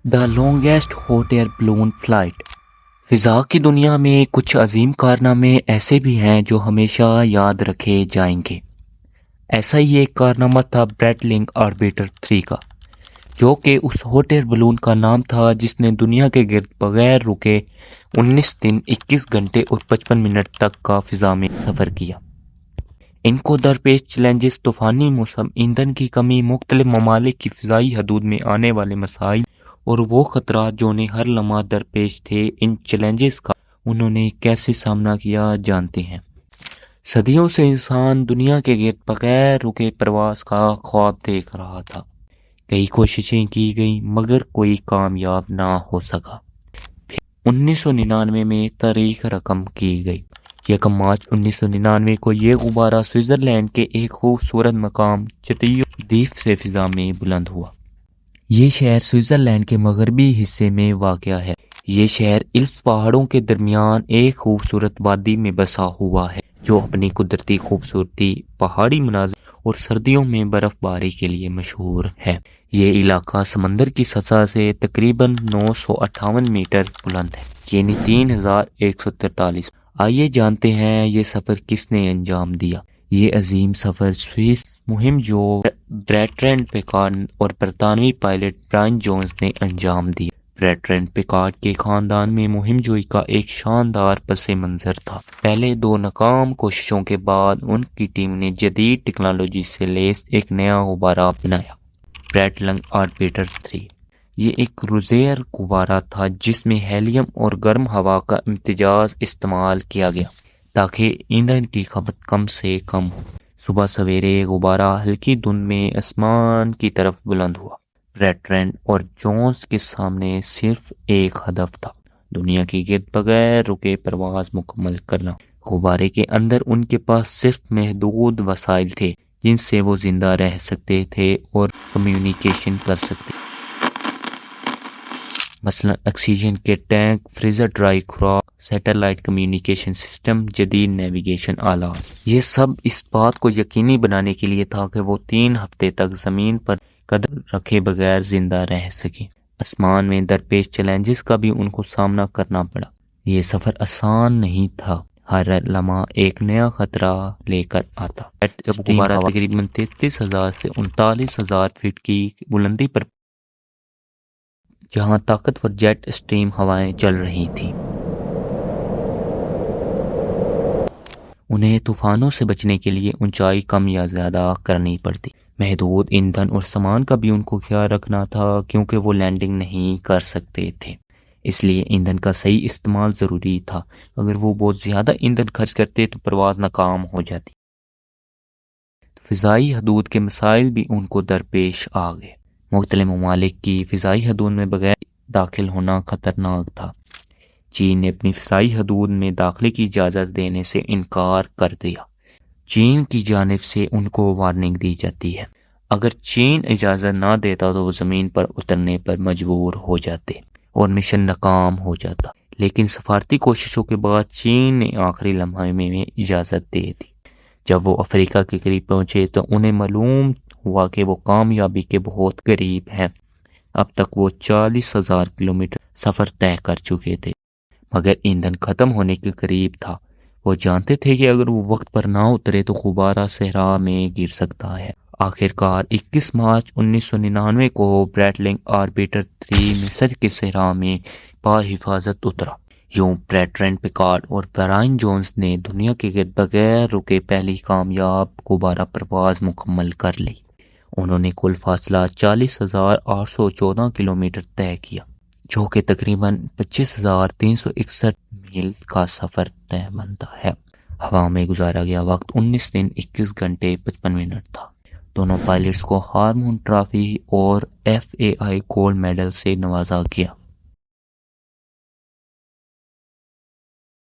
دا longest hot air balloon flight. فضا کی دنیا میں کچھ عظیم کارنامے ایسے بھی ہیں جو ہمیشہ یاد رکھے جائیں گے۔ ایسا ہی ایک کارنامہ تھا بریٹلنگ آربیٹر 3 کا، جو کہ اس ہاٹ ایئر بلون کا نام تھا جس نے دنیا کے گرد بغیر رکے 19 دن 21 گھنٹے اور 55 منٹ تک کا فضا میں سفر کیا۔ ان کو درپیش چیلنجز طوفانی موسم، ایندھن کی کمی، مختلف ممالک کی فضائی حدود میں آنے والے مسائل اور وہ خطرات جو انہیں ہر لمحہ درپیش تھے، ان چیلنجز کا انہوں نے کیسے سامنا کیا جانتے ہیں۔ صدیوں سے انسان دنیا کے گرد بغیر رکے پرواز کا خواب دیکھ رہا تھا۔ کئی کوششیں کی گئیں مگر کوئی کامیاب نہ ہو سکا۔ پھر 1999 میں تاریخ رقم کی گئی۔ 1 مارچ 1999 کو یہ غبارہ سوئٹزرلینڈ کے ایک خوبصورت مقام چتیو دیپ سے فضا میں بلند ہوا۔ یہ شہر سوئٹزرلینڈ کے مغربی حصے میں واقع ہے۔ یہ شہر الپس پہاڑوں کے درمیان ایک خوبصورت وادی میں بسا ہوا ہے جو اپنی قدرتی خوبصورتی، پہاڑی مناظر اور سردیوں میں برف باری کے لیے مشہور ہے۔ یہ علاقہ سمندر کی سطح سے تقریباً 958 میٹر بلند ہے، یعنی 3143۔ آئیے جانتے ہیں یہ سفر کس نے انجام دیا۔ یہ عظیم سفر سوئس مہم جو برٹرینڈ پیکارڈ اور برطانوی پائلٹ برائن جونز نے انجام دیا۔ برٹرینڈ پیکارڈ کے خاندان میں مہم جوئی کا ایک شاندار پس منظر تھا۔ پہلے 2 ناکام کوششوں کے بعد ان کی ٹیم نے جدید ٹیکنالوجی سے لیس ایک نیا غبارہ بنایا، بریٹلنگ آربیٹر 3۔ یہ ایک کروزیر غبارہ تھا جس میں ہیلیم اور گرم ہوا کا امتزاج استعمال کیا گیا تاکہ ایندھن کی کھپت کم سے کم ہو۔ صبح سویرے غبارہ ہلکی دھند میں آسمان کی طرف بلند ہوا۔ برٹرینڈ اور جونز کے سامنے صرف ایک ہدف تھا، دنیا کے گرد بغیر رکے پرواز مکمل کرنا۔ غبارے کے اندر ان کے پاس صرف محدود وسائل تھے جن سے وہ زندہ رہ سکتے تھے اور کمیونیکیشن کر سکتے، مثلا آکسیجن کے ٹینک، فریزر ڈرائی خوراک، سیٹلائٹ کمیونیکیشن سسٹم، جدید نیویگیشن آلات۔ یہ سب اس بات کو یقینی بنانے کے لیے تھا کہ وہ 3 ہفتے تک زمین پر قدم رکھے بغیر زندہ رہ سکیں۔ آسمان میں درپیش چیلنجز کا بھی ان کو سامنا کرنا پڑا۔ یہ سفر آسان نہیں تھا، ہر لمحہ ایک نیا خطرہ لے کر آتا۔ جب غبارہ تقریباً 33,000 سے 39,000 فٹ کی بلندی پر، جہاں طاقتور جیٹ اسٹریم ہوائیں چل رہی تھیں، انہیں طوفانوں سے بچنے کے لیے اونچائی کم یا زیادہ کرنی پڑتی۔ محدود ایندھن اور سامان کا بھی ان کو خیال رکھنا تھا کیونکہ وہ لینڈنگ نہیں کر سکتے تھے، اس لیے ایندھن کا صحیح استعمال ضروری تھا۔ اگر وہ بہت زیادہ ایندھن خرچ کرتے تو پرواز ناکام ہو جاتی۔ فضائی حدود کے مسائل بھی ان کو درپیش آ گئے۔ مختلف ممالک کی فضائی حدود میں بغیر داخل ہونا خطرناک تھا۔ چین نے اپنی فضائی حدود میں داخلے کی اجازت دینے سے انکار کر دیا۔ چین کی جانب سے ان کو وارننگ دی جاتی ہے، اگر چین اجازت نہ دیتا تو وہ زمین پر اترنے پر مجبور ہو جاتے اور مشن ناکام ہو جاتا، لیکن سفارتی کوششوں کے بعد چین نے آخری لمحے میں اجازت دے دی۔ جب وہ افریقہ کے قریب پہنچے تو انہیں معلوم ہوا کہ وہ کامیابی کے بہت قریب ہیں۔ اب تک وہ 40,000 کلومیٹر سفر طے کر چکے تھے مگر ایندھن ختم ہونے کے قریب تھا۔ وہ جانتے تھے کہ اگر وہ وقت پر نہ اترے تو غبارہ صحرا میں گر سکتا ہے۔ آخر کار 21 مارچ 1999 کو بریٹلنگ آربیٹر 3 مصر کے صحرا میں بحفاظت اترا۔ یوں برٹرینڈ پیکارڈ اور برائن جونز نے دنیا کے گرد بغیر رکے پہلی کامیاب غبارہ پرواز مکمل کر لی۔ انہوں نے کل فاصلہ 40,814 کلومیٹر طے کیا، جو کہ تقریباً 25,361 میل کا سفر طے بنتا ہے۔ ہوا میں گزارا گیا وقت 19 دن 21 گھنٹے 55 منٹ تھا۔ دونوں پائلٹس کو ہارمون ٹرافی اور FAI گولڈ میڈل سے نوازا گیا۔